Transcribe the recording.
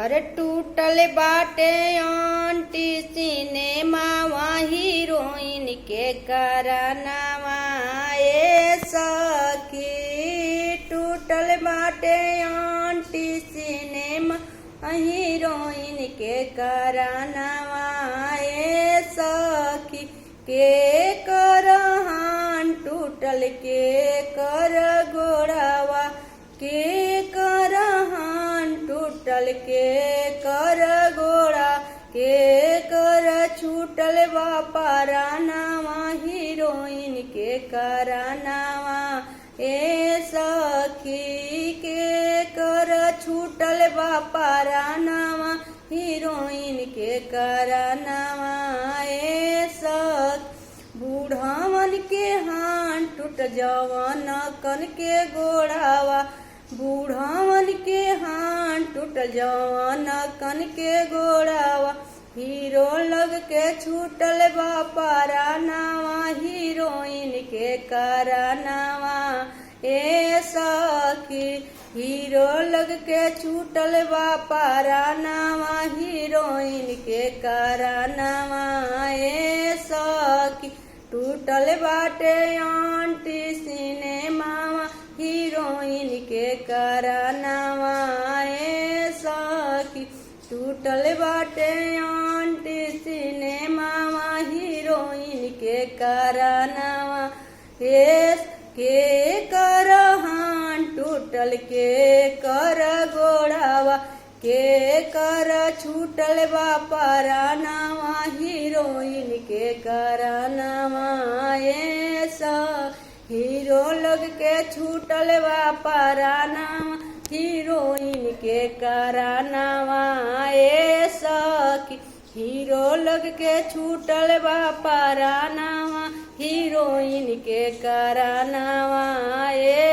अरे टूटल बाटे आंटी सिनेमा हीरोइन के करानावा ए सखी। टूटल बाटे आंटी सिनेमा हीरोइन के करानावा ए सखी। के करहान टूटल के कर गोड़ावा के करहान टूटल के कर गोड़ा के कर छूटल बापारानावा हीरोइन के करानावा ए सखी। के कर छूटल बापारानावा हीरोइन के करानावा ए सखी। बूढ़ावन के हान टूट जवान कन के गोड़ावा बूढ़ावन के हान टूट जवान कन के गोड़ावा। हीरो लग के छूटल बापारानावा हीरोइन के करानावा ए सखी। हीरो लग के छूटल बापारानावा हीरोइन के करानावा ए सखी। टूटल बाटे आंटी सिनेमा हीरोइन के करानावा ए सखी। टूटल बाटे आंटी सिनेमा हीरोइन के करानावा ए के करहान टूटल के कर गोड़ावा के कर छूटल बापारानावा हीरोइन के करानावा ए सखी। हीरो लग के छूटल बापारानावा हीरोइन के करानावा ए सखी। हीरो लग के छूटल बापारानावा हीरोइन के करानावा ए